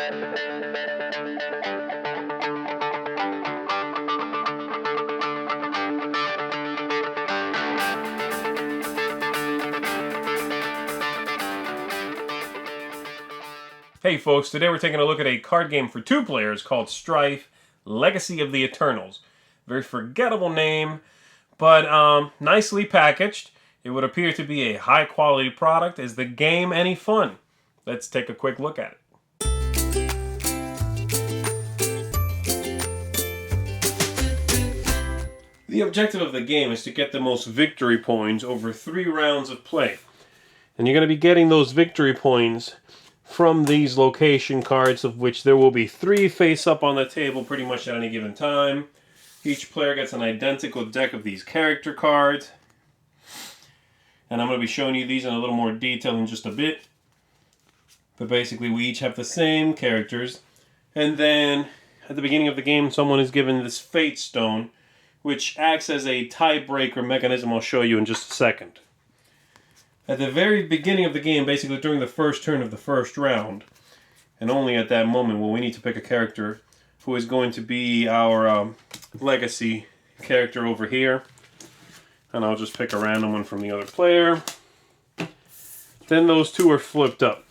Hey folks, today we're taking a look at a card game for 2 players called Strife, Legacy of the Eternals. Very forgettable name, but nicely packaged. It would appear to be a high quality product. Is the game any fun? Let's take a quick look at it. The objective of the game is to get the most victory points over 3 rounds of play. And you're going to be getting those victory points from these location cards, of which there will be 3 face up on the table pretty much at any given time. Each player gets an identical deck of these character cards. And I'm going to be showing you these in a little more detail in just a bit. But basically we each have the same characters. And then at the beginning of the game someone is given this Fate Stone, which acts as a tiebreaker mechanism I'll show you in just a second. At the very beginning of the game, basically during the first turn of the first round, and only at that moment will we need to pick a character who is going to be our legacy character over here. And I'll just pick a random one from the other player. Then those 2 are flipped up.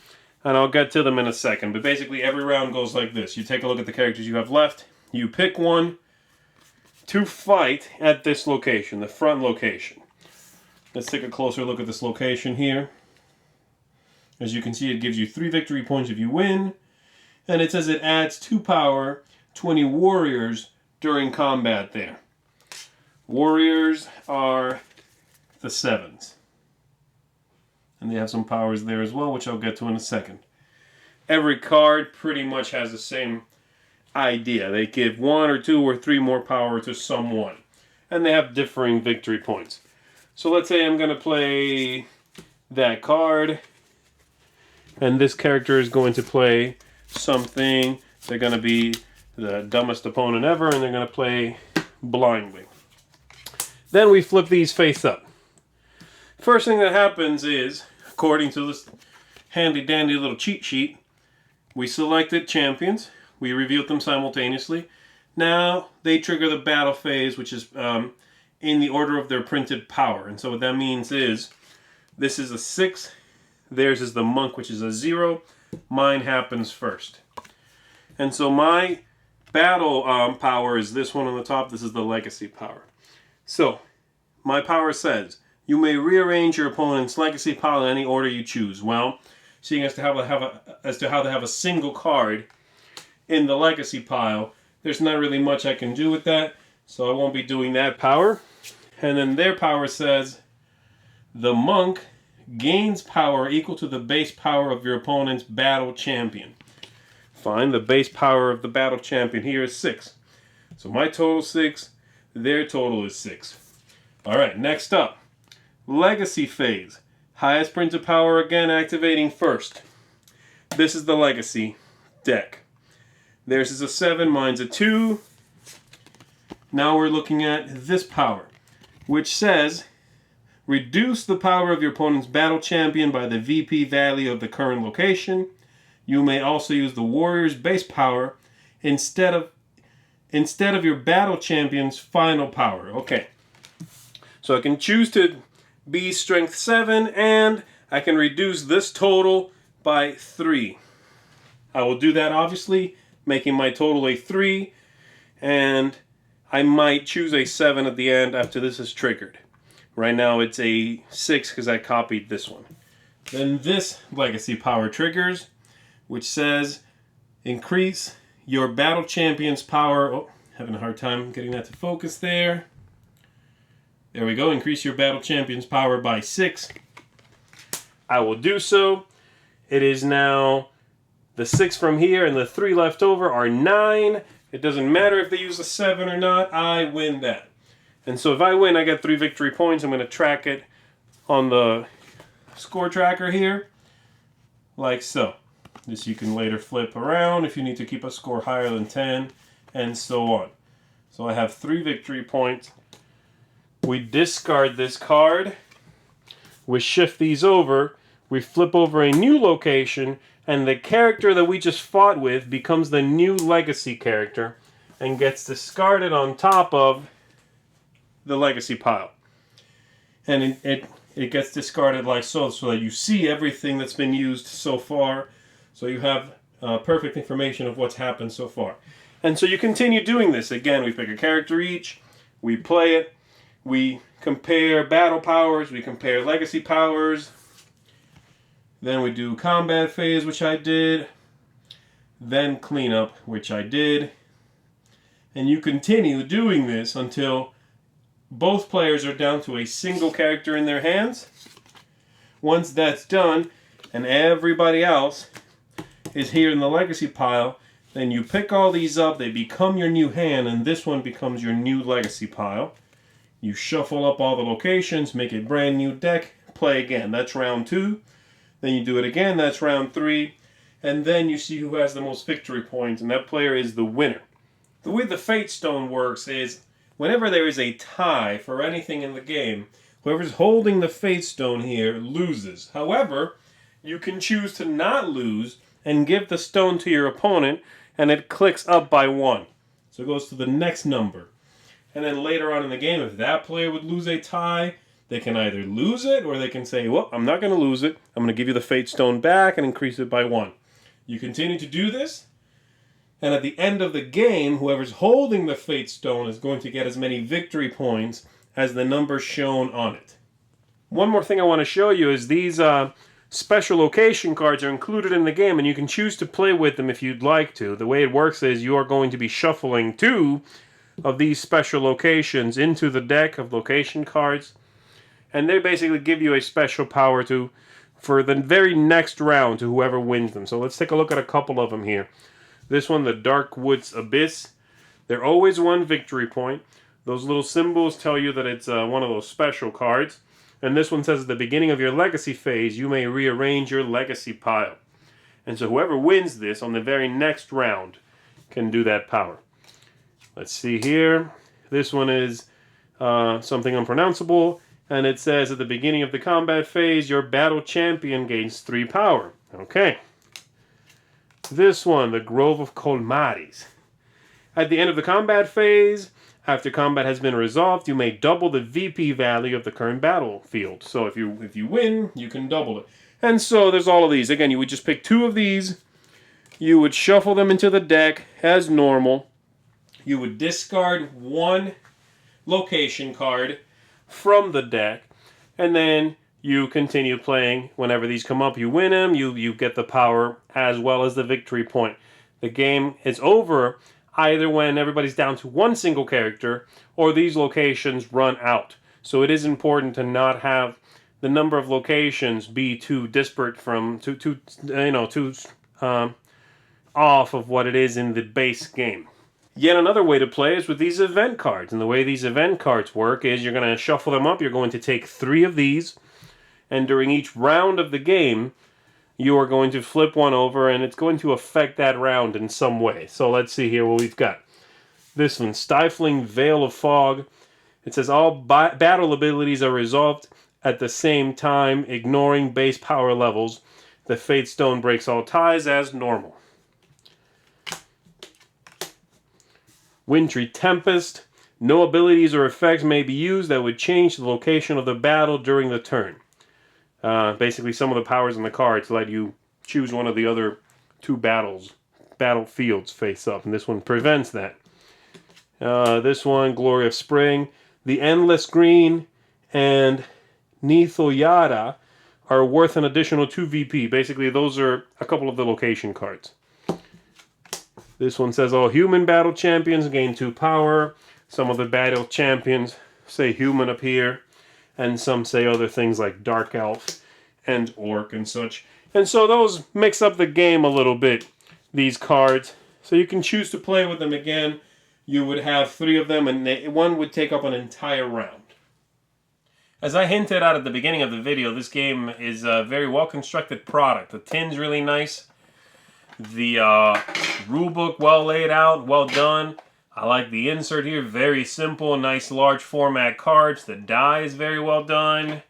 And I'll get to them in a second. But basically every round goes like this. You take a look at the characters you have left. You pick one to fight at this location, the front location. Let's take a closer look at this location here. As you can see, it gives you 3 victory points if you win. And it says it adds 2 power to any warriors during combat there. Warriors are the 7s. And they have some powers there as well, which I'll get to in a second. Every card pretty much has the same idea. They give 1 or 2 or 3 more power to someone. And they have differing victory points. So let's say I'm going to play that card, and this character is going to play something. They're going to be the dumbest opponent ever, and they're going to play blindly. Then we flip these face up. First thing that happens is, according to this handy-dandy little cheat sheet, we selected champions. We revealed them simultaneously. Now they trigger the battle phase, which is in the order of their printed power. And so what that means is, this is a 6, theirs is the monk, which is a 0, mine happens first. And so my battle power is this one on the top, this is the legacy power. So, my power says, you may rearrange your opponent's legacy pile in any order you choose. Well, seeing as to how to have a single card in the legacy pile, there's not really much I can do with that, so I won't be doing that power. And then their power says, the monk gains power equal to the base power of your opponent's battle champion. Fine, the base power of the battle champion here is 6. So my total is 6, their total is 6. Alright, next up, legacy phase. Highest printed power again activating first. This is the legacy deck. Theirs is a 7, mine's a 2. Now we're looking at this power, which says, reduce the power of your opponent's battle champion by the VP value of the current location. You may also use the warrior's base power instead of your battle champion's final power. Okay, so I can choose to be strength 7, and I can reduce this total by 3. I will do that obviously, making my total a 3, and I might choose a 7 at the end after this is triggered. Right now it's a 6 because I copied this one. Then this legacy power triggers, which says increase your battle champion's power. Oh, having a hard time getting that to focus there. There we go. Increase your battle champion's power by 6. I will do so. It is now the 6 from here, and the 3 left over are 9. It doesn't matter if they use a 7 or not. I win that. And so if I win, I get 3 victory points. I'm going to track it on the score tracker here, like so. This you can later flip around if you need to keep a score higher than 10, and so on. So I have 3 victory points. We discard this card. We shift these over. We flip over a new location, And the character that we just fought with becomes the new legacy character and gets discarded on top of the legacy pile. And it gets discarded like so that you see everything that's been used so far. So you have perfect information of what's happened so far. And so you continue doing this. Again, we pick a character each, we play it, we compare battle powers, we compare legacy powers, then we do combat phase, which I did, then cleanup, which I did, and you continue doing this until both players are down to a single character in their hands. Once that's done, and everybody else is here in the legacy pile, then you pick all these up, they become your new hand, and this one becomes your new legacy pile. You shuffle up all the locations, make a brand new deck, play again. That's round 2. Then you do it again, that's round 3. And then you see who has the most victory points, and that player is the winner. The way the Fate Stone works is, whenever there is a tie for anything in the game, whoever's holding the Fate Stone here loses. However, you can choose to not lose and give the stone to your opponent, and it clicks up by 1. So it goes to the next number. And then later on in the game, if that player would lose a tie, they can either lose it, or they can say, well, I'm not going to lose it. I'm going to give you the Fate Stone back and increase it by 1. You continue to do this, and at the end of the game, whoever's holding the Fate Stone is going to get as many victory points as the number shown on it. One more thing I want to show you is these special location cards are included in the game, and you can choose to play with them if you'd like to. The way it works is you are going to be shuffling 2 of these special locations into the deck of location cards, and they basically give you a special power for the very next round to whoever wins them. So let's take a look at a couple of them here. This one, the Dark Woods Abyss. They're always 1 victory point. Those little symbols tell you that it's one of those special cards. And this one says at the beginning of your legacy phase, you may rearrange your legacy pile. And so whoever wins this on the very next round can do that power. Let's see here. This one is something unpronounceable. And it says at the beginning of the combat phase, your battle champion gains 3 power. Okay. This one, the Grove of Colmares. At the end of the combat phase, after combat has been resolved, you may double the VP value of the current battlefield. So if you win, you can double it. And so there's all of these. Again, you would just pick 2 of these. You would shuffle them into the deck as normal. You would discard 1 location card from the deck. And then you continue playing. Whenever these come up, you win them. You get the power as well as the victory point. The game is over either when everybody's down to 1 single character or these locations run out. So it is important to not have the number of locations be too disparate from too off of what it is in the base game. Yet another way to play is with these event cards. And the way these event cards work is you're going to shuffle them up. You're going to take 3 of these, and during each round of the game, you are going to flip one over, and it's going to affect that round in some way. So let's see here what we've got. This one, Stifling Veil of Fog. It says all battle abilities are resolved at the same time, ignoring base power levels. The Fate Stone breaks all ties as normal. Wintry Tempest. No abilities or effects may be used that would change the location of the battle during the turn. Basically, some of the powers in the cards let you choose one of the other 2 battlefields face up, and this one prevents that. This one, Glory of Spring. The Endless Green and Nithoyada are worth an additional 2 VP. Basically, those are a couple of the location cards. This one says all human battle champions gain 2 power. Some of the battle champions say human up here, and some say other things like Dark Elf and Orc and such. And so those mix up the game a little bit, these cards. So you can choose to play with them again. You would have 3 of them, and one would take up an entire round. As I hinted at the beginning of the video, this game is a very well-constructed product. The tin's really nice. The rulebook well laid out, well done. I like the insert here, very simple, nice large format cards. The die is very well done.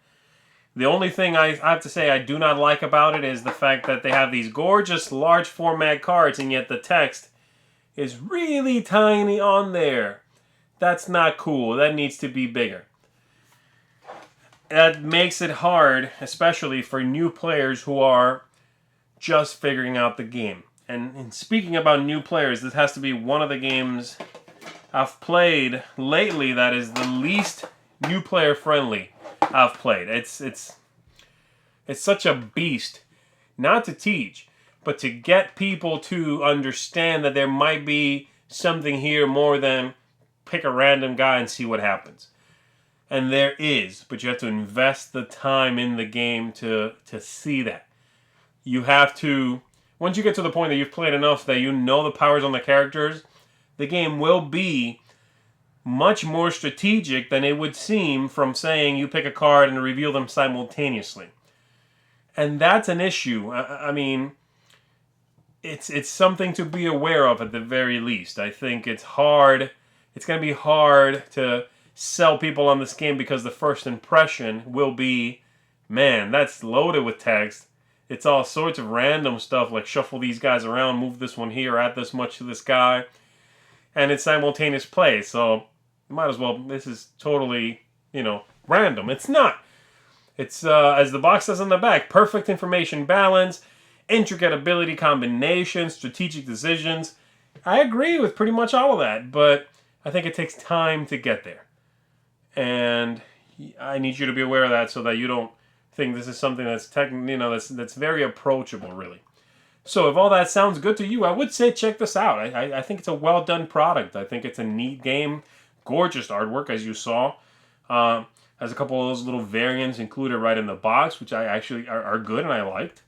The only thing I have to say I do not like about it is the fact that they have these gorgeous large format cards and yet the text is really tiny on there. That's not cool. That needs to be bigger. That makes it hard, especially for new players who are just figuring out the game. And speaking about new players, this has to be one of the games I've played lately that is the least new player friendly I've played. It's such a beast, not to teach, but to get people to understand that there might be something here more than pick a random guy and see what happens. And there is, but you have to invest the time in the game to see that. You have to, once you get to the point that you've played enough that you know the powers on the characters, the game will be much more strategic than it would seem from saying you pick a card and reveal them simultaneously. And that's an issue. I mean, it's something to be aware of at the very least. I think it's hard. It's going to be hard to sell people on this game because the first impression will be, man, that's loaded with text. It's all sorts of random stuff like shuffle these guys around, move this one here, add this much to this guy. And it's simultaneous play, so you might as well, this is totally, random. It's not. It's, as the box says on the back, perfect information balance, intricate ability combinations, strategic decisions. I agree with pretty much all of that, but I think it takes time to get there. And I need you to be aware of that so that you don't think this is something that's that's very approachable, really. So if all that sounds good to you, I would say check this out. I think it's a well-done product. I think it's a neat game. Gorgeous artwork, as you saw. Has a couple of those little variants included right in the box, which I actually are good and I liked.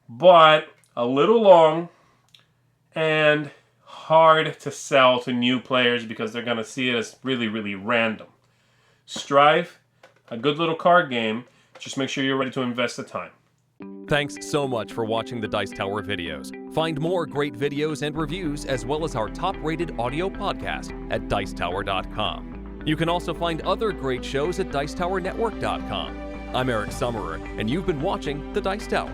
But a little long and hard to sell to new players because they're going to see it as really, really random. Strife, a good little card game. Just make sure you're ready to invest the time. Thanks so much for watching the Dice Tower videos. Find more great videos and reviews as well as our top-rated audio podcast at Dicetower.com. You can also find other great shows at Dicetowernetwork.com. I'm Eric Summerer, and you've been watching The Dice Tower.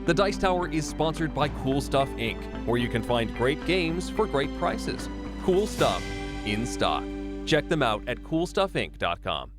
The Dice Tower is sponsored by Cool Stuff Inc., where you can find great games for great prices. Cool stuff in stock. Check them out at CoolStuffInc.com.